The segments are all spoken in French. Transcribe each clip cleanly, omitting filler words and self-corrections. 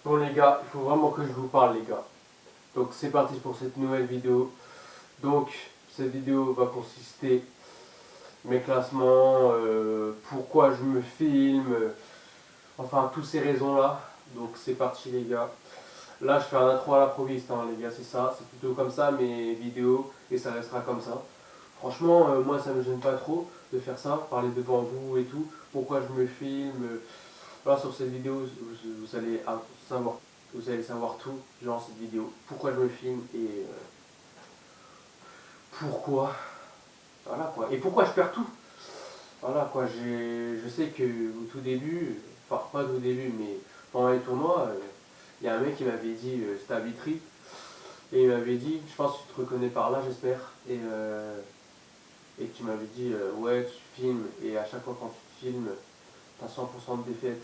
Bon les gars, il faut vraiment que je vous parle les gars. Donc c'est parti pour cette nouvelle vidéo. Donc cette vidéo va consister mes classements, pourquoi je me filme, enfin toutes ces raisons là. Donc c'est parti les gars. Là je fais un intro à l'improviste hein, les gars, c'est ça. C'est plutôt comme ça mes vidéos et ça restera comme ça. Franchement moi ça me gêne pas trop de faire ça, parler devant vous et tout. Pourquoi je me filme. Là sur cette vidéo vous allez savoir. Vous allez savoir tout durant cette vidéo. Pourquoi je me filme et pourquoi. Voilà quoi. Et pourquoi je perds tout. Voilà quoi. Je sais que au tout début, enfin pas au début, mais pendant les tournois, il y a un mec qui m'avait dit, c'était à Vitry, et il m'avait dit, je pense que tu te reconnais par là, j'espère, et tu m'avais dit, ouais, tu filmes, et à chaque fois quand tu te filmes, t'as 100% de défaite.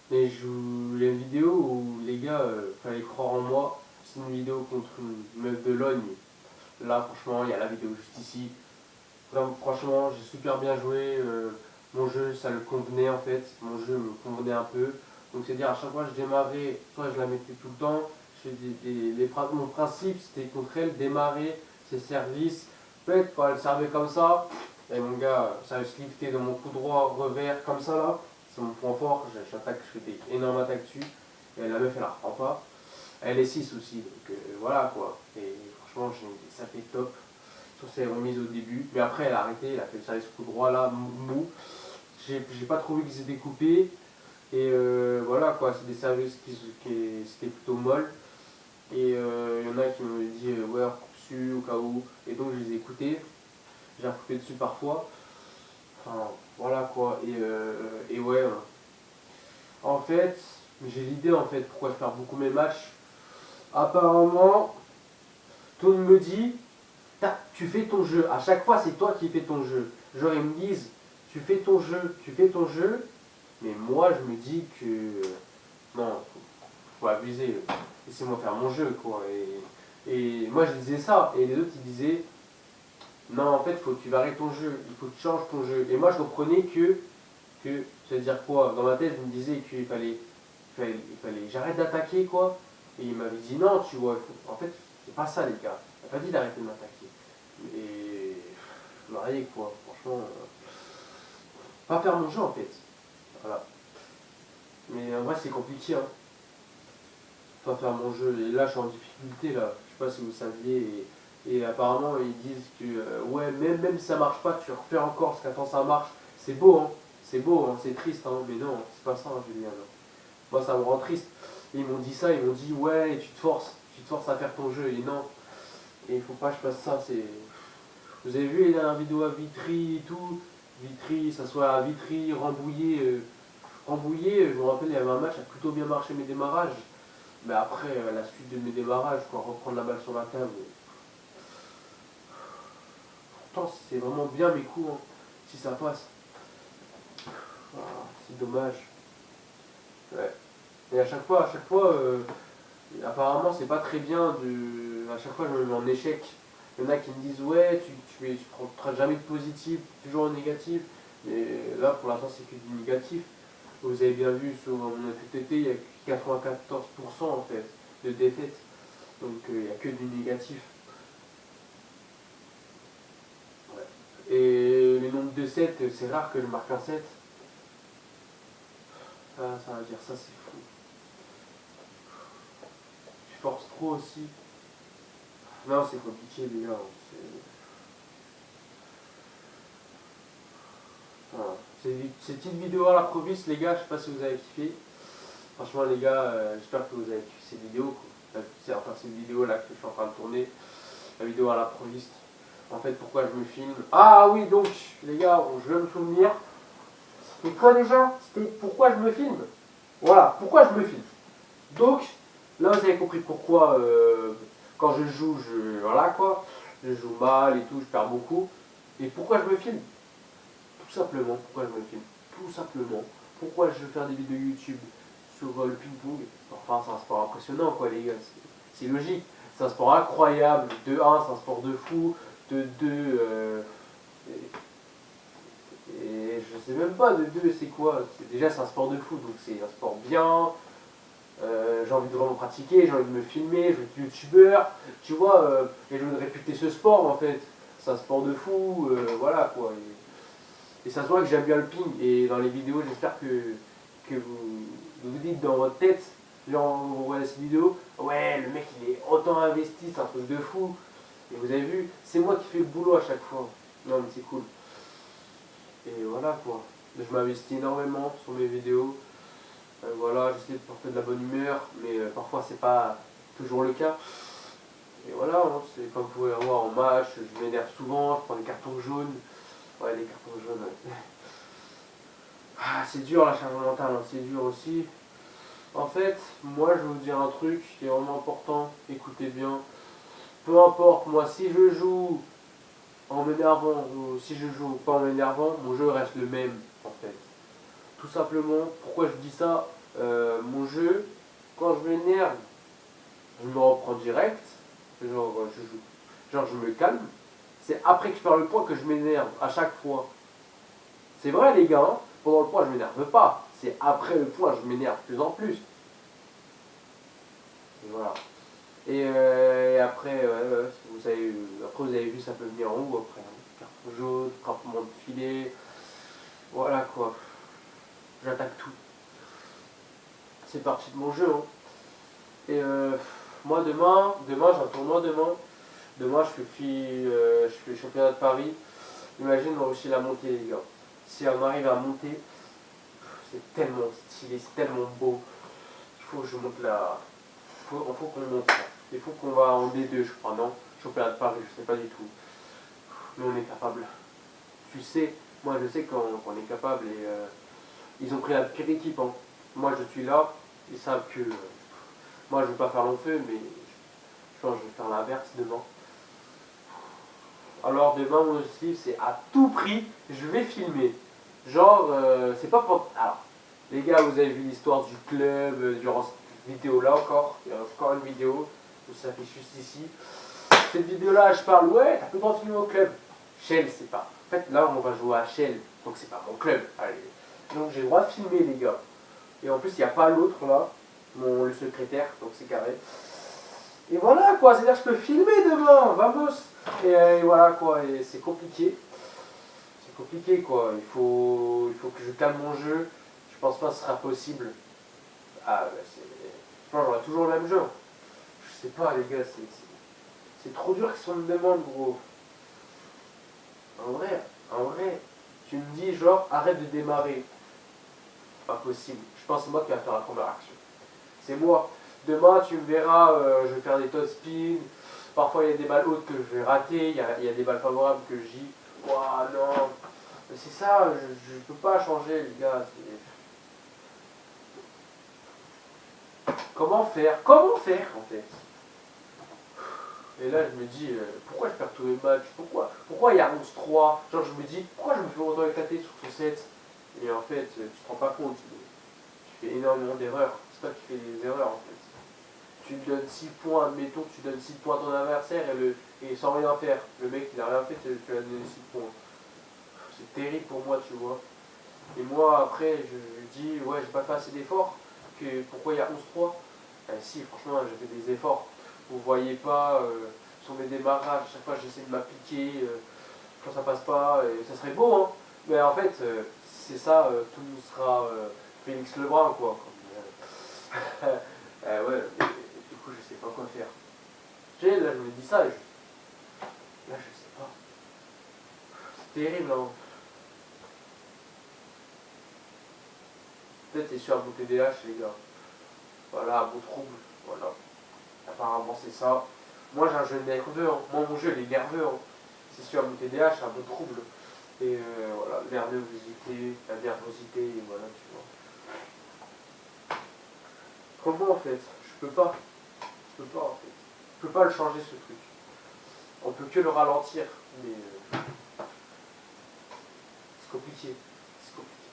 Mais il y a une vidéo où les gars, fallait croire en moi. C'est une vidéo contre une meuf de Logne. Là, franchement, il y a la vidéo juste ici. Là, franchement, j'ai super bien joué. Mon jeu, ça le convenait en fait. Mon jeu me convenait un peu. Donc, c'est-à-dire, à chaque fois que je démarrais, soit je la mettais tout le temps. Mon principe, c'était contre elle, démarrer ses services. Peut-être quand elle servait comme ça, et mon gars, ça se lifter dans mon coup droit, revers, comme ça là. C'est mon point fort. J'attaque, je fais des énormes attaques dessus. Et la meuf, elle la reprend pas. Elle est 6 aussi. Donc, voilà quoi. Et franchement, ça fait top sur ses remises au début. Mais après, elle a arrêté, elle a fait le service coup droit là, mou. J'ai pas trouvé qu'ils étaient coupés. Et voilà quoi, c'est des services c'était plutôt molle. Et il y en a qui m'ont dit ouais, recoupe dessus au cas où. Et donc je les ai écoutés. J'ai recoupé dessus parfois. Enfin voilà quoi. Et ouais. En fait, j'ai l'idée en fait pourquoi je perds beaucoup mes matchs. Apparemment, tout le monde me dit tu fais ton jeu. À chaque fois, c'est toi qui fais ton jeu. Genre, ils me disent, tu fais ton jeu. Mais moi, je me dis que non, faut abuser. Laissez-moi faire mon jeu, quoi. Et moi, je disais ça. Et les autres, ils disaient, non, en fait, faut que tu varies ton jeu. Il faut que tu changes ton jeu. Et moi, je comprenais c'est-à-dire quoi. Dans ma tête, je me disais qu'il fallait j'arrête d'attaquer, quoi. Et il m'avait dit, non, tu vois, en fait, c'est pas ça, les gars. Il n'a pas dit d'arrêter de m'attaquer. Et marié quoi, franchement, pas faire mon jeu en fait. Voilà. Mais en vrai c'est compliqué hein. Pas faire mon jeu. Et là je suis en difficulté là. Je sais pas si vous saviez. Et apparemment ils disent que ouais même si ça marche pas, tu refais encore parce qu'attends ça marche. C'est beau hein. C'est beau hein, c'est triste hein. Mais non, c'est pas ça hein, Julien. Non. Moi ça me rend triste. Et ils m'ont dit ça, ils m'ont dit ouais tu te forces à faire ton jeu. Et non. Et il faut pas que je fasse ça, c'est. Vous avez vu les dernières vidéos à Vitry et tout. Vitry, ça soit à Vitry, Rambouillet. Rambouillet, je me rappelle, il y avait un match qui a plutôt bien marché mes démarrages. Mais après, la suite de mes démarrages, quoi, reprendre la balle sur la table. Pourtant, c'est vraiment bien mes coups, hein, si ça passe. Ah, c'est dommage. Ouais. Et à chaque fois, apparemment, c'est pas très bien de. À chaque fois, je me mets en échec. Il y en a qui me disent, ouais, tu prends jamais de positif, toujours en négatif. Mais là, pour l'instant, c'est que du négatif. Vous avez bien vu sur mon FTT, il y a 94% en fait de défaites. Donc il n'y a que du négatif. Ouais. Et le nombre de 7, c'est rare que je marque un 7. Ça veut dire ça, c'est fou. Je force trop aussi. Non, c'est compliqué les gars. Voilà. Cette petite vidéo à l'improviste, les gars, je sais pas si vous avez kiffé. Franchement, les gars, j'espère que vous avez kiffé cette vidéo. Enfin, cette vidéo là que je suis en train de tourner, la vidéo à l'improviste. En fait, pourquoi je me filme. Ah oui, donc, les gars, je vais me souvenir. Et quoi déjà? C'était pourquoi je me filme. Voilà, pourquoi je me filme. Donc, là, vous avez compris pourquoi, quand je joue, voilà quoi, je joue mal et tout, je perds beaucoup. Et pourquoi je me filme? Tout simplement, pourquoi je me filme? Tout simplement. Pourquoi je veux faire des vidéos YouTube sur le ping-pong? Enfin, c'est un sport impressionnant, quoi, les gars. C'est logique. C'est un sport incroyable. De un, c'est un sport de fou. De 2, et je sais même pas de 2 c'est quoi. Déjà, c'est un sport de fou, donc c'est un sport bien. j'ai envie de vraiment pratiquer, j'ai envie de me filmer, je veux être youtubeur, tu vois, et je veux réputer ce sport en fait. C'est un sport de fou, voilà quoi. Et ça se voit que j'aime bien le ping, et dans les vidéos, j'espère que vous dites dans votre tête, genre vous voyez cette vidéo, ouais, le mec il est autant investi, c'est un truc de fou. Et vous avez vu, c'est moi qui fais le boulot à chaque fois. Non mais c'est cool. Et voilà quoi. Je m'investis énormément sur mes vidéos. Voilà, j'essaie de porter de la bonne humeur, mais parfois c'est pas toujours le cas. Et voilà, hein, c'est comme vous pouvez voir en match, je m'énerve souvent, je prends des cartons jaunes. Ouais, les cartons jaunes. Ouais. Ah, c'est dur la charge mentale, hein, c'est dur aussi. En fait, moi je vais vous dire un truc qui est vraiment important, écoutez bien. Peu importe, moi si je joue en m'énervant ou si je joue pas en m'énervant, mon jeu reste le même en fait. Tout simplement, pourquoi je dis ça, mon jeu, quand je m'énerve, je me reprends direct, genre je me calme. C'est après que je perds le point que je m'énerve, à chaque fois. C'est vrai les gars, hein, pendant le point je m'énerve pas. C'est après le point je m'énerve de plus en plus. Et voilà. Et après, après vous avez vu ça peut venir en haut après. Hein. Carton jaune, frappement de filet. Voilà quoi. J'attaque tout. C'est parti de mon jeu. Hein. Et moi demain j'ai un tournoi demain. Demain je fais le championnat de Paris. Imagine on réussit la montée les gars. Si on arrive à monter, c'est tellement stylé, c'est tellement beau. Il faut que je monte là. Il faut qu'on monte. Il faut qu'on va en D2 je crois, non? Championnat de Paris, je sais pas du tout. Mais on est capable. Tu sais, moi je sais qu'on est capable et ils ont pris la pire équipe. Hein. Moi je suis là, ils savent que moi je ne vais pas faire long feu, mais je pense que je vais faire l'inverse demain. Alors demain mon objectif c'est à tout prix, je vais filmer. Genre, c'est pas pour... Alors, les gars, vous avez vu l'histoire du club durant cette vidéo là encore. Il y a encore une vidéo, où ça s'affiche juste ici. Cette vidéo là, je parle, ouais, t'as plus le droit de filmer au club. Shell, c'est pas... En fait, là, on va jouer à Shell, donc c'est pas mon club. Allez. Donc j'ai le droit de filmer, les gars. Et en plus, il n'y a pas l'autre là, le secrétaire, donc c'est carré. Et voilà quoi, c'est-à-dire que je peux filmer demain, vamos. Et voilà quoi, et c'est compliqué. C'est compliqué quoi, il faut que je calme mon jeu. Je pense pas que ce sera possible. Ah, bah, je pense que j'aurai toujours le même jeu. Je sais pas les gars, c'est trop dur si on me demande gros. En vrai, tu me dis genre arrête de démarrer. Pas possible. Je pense que c'est moi qui vais faire la première action. C'est moi. Demain, tu me verras, je vais faire des top spin. Parfois, il y a des balles hautes que je vais rater. Il y a des balles favorables que je dis, ouah, non. Mais c'est ça, je ne peux pas changer, les gars. Comment faire, en fait? Et là, je me dis, pourquoi je perds tous les matchs? Pourquoi il y a 11-3? Genre, je me dis, pourquoi je me fais autant éclater sur ce set? Et en fait, tu te rends pas compte. Tu fais énormément d'erreurs. C'est toi qui fais des erreurs, en fait. Tu donnes 6 points, admettons que tu donnes 6 points à ton adversaire et sans rien faire. Le mec il a rien fait, tu lui as donné 6 points. C'est terrible pour moi, tu vois. Et moi après je dis ouais j'ai pas fait assez d'efforts, pourquoi il y a 11-3? Si franchement j'ai fait des efforts. Vous voyez pas sur mes démarrages, à chaque fois j'essaie de m'appliquer, quand ça passe pas, et ça serait beau hein. Mais en fait c'est ça, tout sera Félix Lebrun quoi. Ouais, du coup, je sais pas quoi faire. Tu sais, là, je me dis ça, là, je sais pas. C'est terrible, hein. Peut-être c'est sur mon TDAH, les gars. Voilà, un beau trouble. Voilà. Apparemment, c'est ça. Moi, j'ai un jeu nerveux, hein. Moi, mon jeu, il est nerveux, hein. C'est sur mon TDAH, un beau trouble. Et voilà, la nervosité, et voilà, tu vois. Comment, en fait? Je peux pas. Je peux pas, en fait. Je peux pas le changer, ce truc. On peut que le ralentir, mais c'est compliqué. C'est compliqué.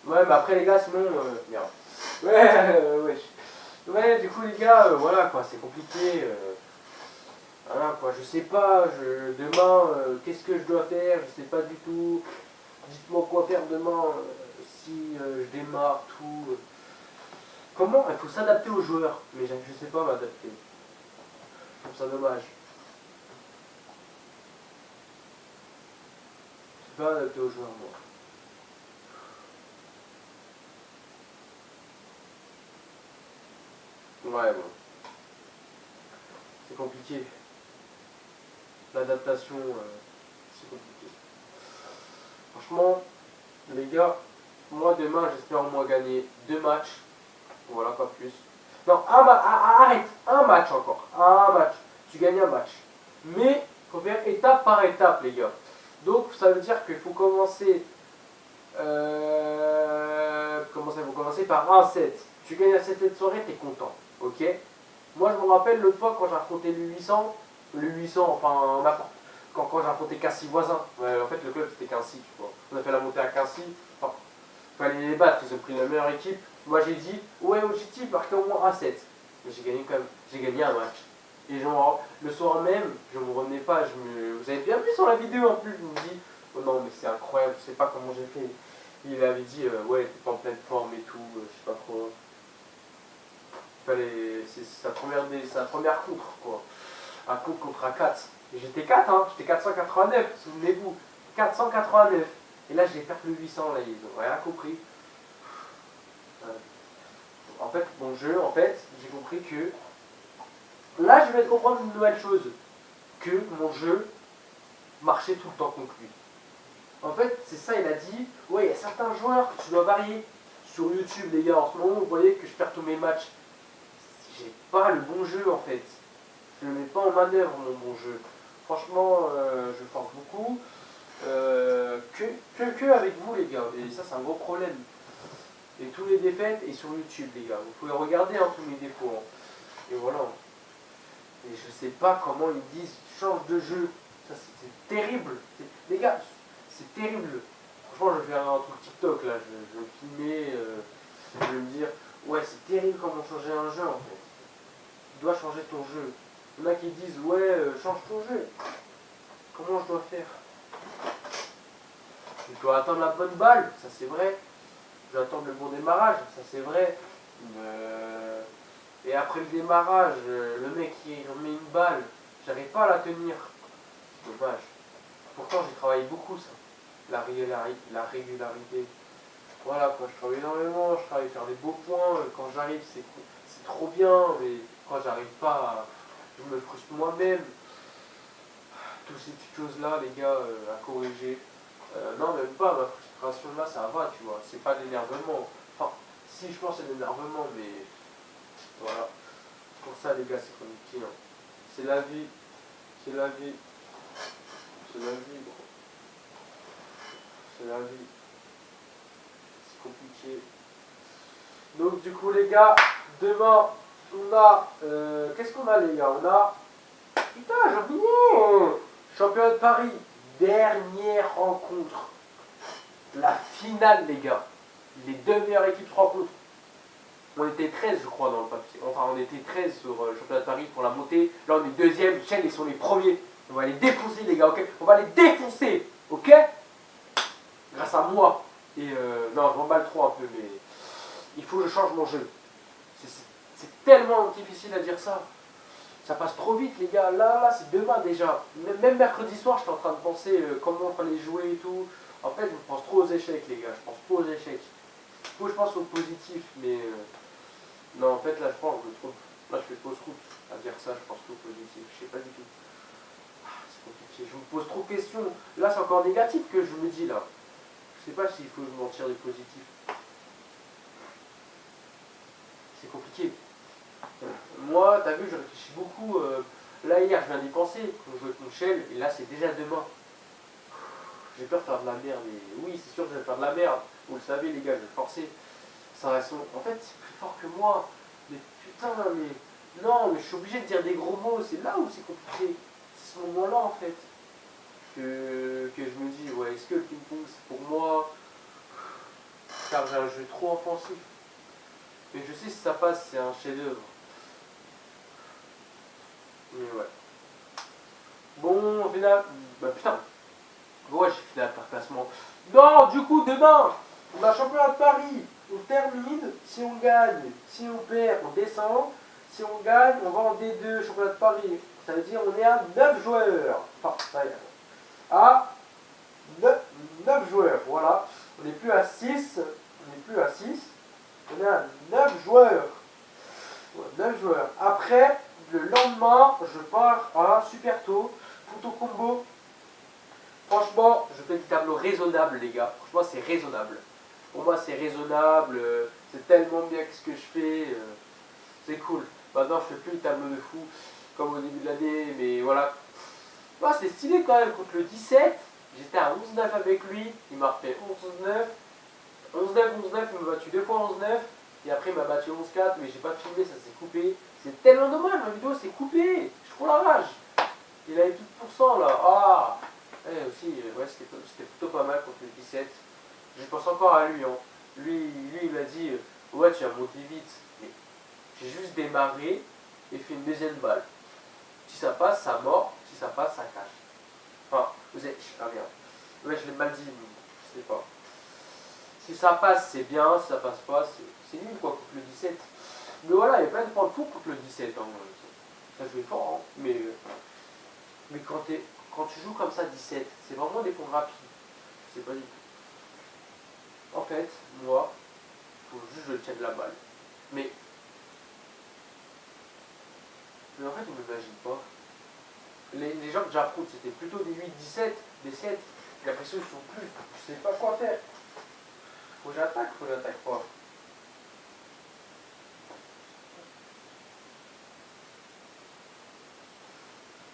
Ouais, mais après les gars, sinon, merde. Ouais, ouais. Ouais, du coup les gars, voilà quoi, c'est compliqué. Voilà quoi, je sais pas, demain, qu'est-ce que je dois faire, je sais pas du tout. Dites-moi quoi faire demain si je démarre tout. Comment? Il faut s'adapter aux joueurs, mais je sais pas m'adapter. Je trouve ça dommage. Je sais pas m'adapter aux joueurs, moi. Ouais, bon, c'est compliqué. L'adaptation, c'est compliqué. Franchement, les gars, moi demain, j'espère au moins gagner 2 matchs. Voilà, pas plus. Non, arrête, un match encore. Un match. Tu gagnes un match. Mais il faut faire étape par étape, les gars. Donc, ça veut dire qu'il faut commencer. Comment ça, il faut commencer par un set. Tu gagnes un set de soirée, t'es content. Ok. Moi, je me rappelle l'autre fois quand j'ai affronté le 800, enfin, n'importe. Quand j'ai affronté Cassis voisin. Ouais, en fait, le club c'était Quincy, tu vois. On a fait la montée à Quincy. Enfin, fallait les battre, ils ont pris la meilleure équipe. Moi j'ai dit, ouais, objectif, marquer au moins un 7. Mais j'ai gagné quand même, j'ai gagné un match. Et genre, le soir même, je me revenais pas, vous avez bien vu sur la vidéo en plus, je me dis, oh non, mais c'est incroyable, je sais pas comment j'ai fait. Il avait dit, ouais, t'es pas en pleine forme et tout, je sais pas trop. C'est sa première contre, quoi. Un contre à 4. Et j'étais 4, hein, j'étais 489, souvenez-vous. 489. Et là, j'ai perdu le 800, là, ils ont rien compris. En fait, mon jeu, j'ai compris que là, je vais te comprendre une nouvelle chose, que mon jeu marchait tout le temps contre lui. En fait, c'est ça, il a dit, ouais, il y a certains joueurs que tu dois varier. Sur YouTube, les gars, en ce moment, vous voyez que je perds tous mes matchs. J'ai pas le bon jeu, en fait. Je ne mets pas en manœuvre mon bon jeu. Franchement, je force beaucoup. Que avec vous, les gars. Et ça, c'est un gros problème. Et tous les défaites et sur YouTube, les gars. Vous pouvez regarder tous mes défauts. Hein. Et voilà. Et je sais pas comment ils disent change de jeu. Ça, c'est terrible. Les gars, c'est terrible. Franchement, je vais faire un truc TikTok là. Je vais me filmer. Je vais me dire, ouais, c'est terrible comment changer un jeu en fait. Tu dois changer ton jeu. Il y en a qui disent, ouais, change ton jeu. Comment je dois faire? Je dois attendre la bonne balle, ça c'est vrai. Je dois attendre le bon démarrage, ça c'est vrai. Et après le démarrage, le mec il remet une balle, j'arrive pas à la tenir. C'est dommage. Pourtant j'ai travaillé beaucoup ça. La régularité. Voilà quoi, je travaille énormément, je travaille faire des beaux points. Quand j'arrive c'est trop bien, mais quand j'arrive pas, je me frustre moi-même. Toutes ces petites choses là, les gars, à corriger. Non, même pas, ma frustration là, ça va, tu vois. C'est pas de l'énervement. Enfin, si, je pense que c'est de l'énervement, mais voilà. Pour ça, les gars, c'est compliqué. Hein. C'est la vie. C'est la vie. C'est la vie, gros. C'est la vie. C'est compliqué. Donc, du coup, les gars, demain, on a. Qu'est-ce qu'on a, les gars? On a. Putain, j'ai oublié! Championnat de Paris. Dernière rencontre. La finale, les gars. Les deux meilleures équipes se rencontrent. On était 13, je crois, dans le papier. Enfin, on était 13 sur le championnat de Paris pour la montée. Là, on est deuxième. Chelles, ils sont les premiers. On va les défoncer, les gars, ok? On va les défoncer, ok? Grâce à moi. Et non, je m'emballe trop un peu, mais il faut que je change mon jeu. C'est tellement difficile à dire ça. Ça passe trop vite, les gars. Là, c'est demain déjà. Même mercredi soir, j'étais en train de penser comment on fallait jouer et tout. En fait, je pense trop aux échecs, les gars. Je pense pas aux échecs. Je pense au positif, mais non, en fait, là, je pense, là, je fais fausse route à dire ça. Je pense tout au positif. Je sais pas du tout. C'est compliqué. Je me pose trop de questions. Là, c'est encore négatif que je me dis là. Je sais pas s'il faut que je m'en tire du positif. C'est compliqué. Moi, t'as vu, je réfléchis beaucoup. Là, hier, je viens d'y penser. On joue avec Michel, et là, c'est déjà demain. J'ai peur de faire de la merde. Et oui, c'est sûr que je vais faire de la merde. Vous le savez, les gars, je vais forcer. Ça reste... En fait, c'est plus fort que moi. Mais putain, mais. Non, mais je suis obligé de dire des gros mots. C'est là où c'est compliqué. C'est ce moment-là, en fait. Que je me dis, ouais, est-ce que le ping-pong, c'est pour moi? Car j'ai un jeu trop offensif. Mais je sais si ça passe, c'est un chef-d'œuvre. Mais ouais. final. Bah putain. Ouais, j'ai final par classement. Non, du coup, demain, on a championnat de Paris. On termine. Si on gagne, si on perd, on descend. Si on gagne, on va en D2, championnat de Paris. Ça veut dire on est à 9 joueurs. Enfin, ça y est. À 9 joueurs, voilà. On n'est plus à 6. On n'est plus à 6. On est à 9 joueurs. 9 joueurs. Après, le lendemain, je pars à super tôt. Photo combo. Franchement, je fais des tableaux raisonnables, les gars. Franchement, c'est raisonnable. Pour moi, c'est raisonnable. C'est tellement bien que ce que je fais. C'est cool. Maintenant, je fais plus le tableau de fou comme au début de l'année. Mais voilà. Moi, c'est stylé quand même contre le 17. J'étais à 11-9 avec lui. Il m'a refait 11-9. 11-9, 11-9. Il m'a battu 2 fois 11-9. Et après, il m'a battu 11-4. Mais j'ai pas filmé, ça s'est coupé. C'est tellement dommage, ma vidéo s'est coupée. Je trouve la rage. Il avait plus de pourcent là. Ah! Aussi, ouais, c'était plutôt pas mal contre le 17. Je pense encore à lui. Hein. Lui, il m'a dit ouais, tu vas monter vite. Mais j'ai juste démarré et fait une deuxième balle. Si ça passe, ça mord. Si ça passe, ça cache. Enfin, vous êtes. Ah merde. Ouais, je l'ai mal dit. Je sais pas. Si ça passe, c'est bien. Si ça passe pas, c'est nul quoi contre le 17. Mais voilà, il y a plein de points de fou contre le 17. Hein. Ça jouait fort. Hein. Mais quand tu joues comme ça 17, c'est vraiment des points rapides. C'est pas du tout. En fait, moi, il faut juste que je tienne la balle. Mais en fait, on ne m'imagine pas. Les gens que j'affronte, c'était plutôt des 8, 17, des 7. J'ai l'impression qu'ils sont plus. Je sais pas quoi faire. Faut que j'attaque pas.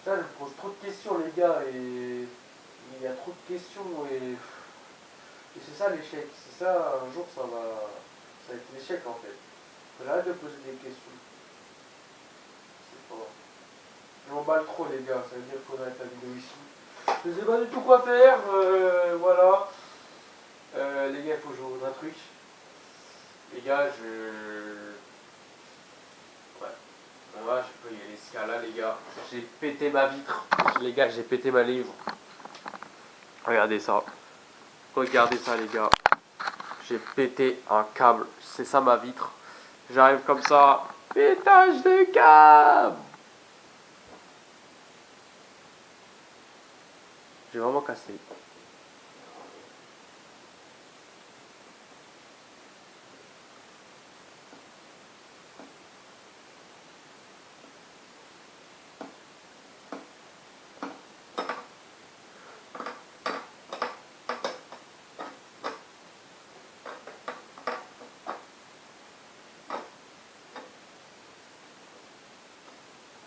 Ça, je me pose trop de questions, les gars, et il y a trop de questions, et c'est ça l'échec. C'est ça, un jour, ça va être l'échec en fait. Faut que j'arrête de poser des questions. C'est pas. Je m'emballe trop, les gars, ça veut dire qu'il faudrait arrêter la vidéo ici. Je sais pas du tout quoi faire, voilà. Les gars, il faut que je vous montre un truc. Les gars, ouais. Bon, là, je peux y aller ce cas-là, les gars. J'ai pété ma vitre. Les gars, j'ai pété ma livre. Regardez ça. Regardez ça, les gars. J'ai pété un câble. C'est ça ma vitre. J'arrive comme ça. Pétage de câble. J'ai vraiment cassé.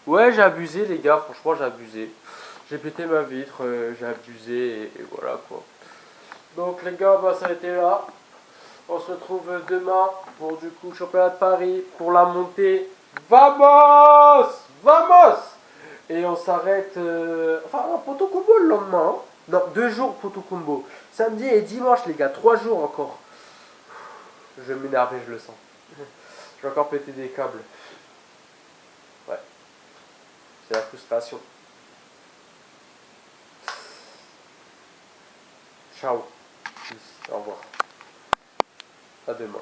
Ouais, j'ai abusé, les gars. Franchement, j'ai abusé. J'ai pété ma vitre. J'ai abusé. Et voilà, quoi. Donc, les gars, bah, ça a été là. On se retrouve demain pour du coup championnat de Paris pour la montée. Vamos! Vamos! Et on s'arrête. Enfin, Poto Combo le lendemain. Hein. Non, 2 jours Poto Combo. Samedi et dimanche, les gars. 3 jours encore. Je vais m'énerver, je le sens. Je vais encore péter des câbles. Ouais. C'est la frustration. Ciao. Au revoir. À demain.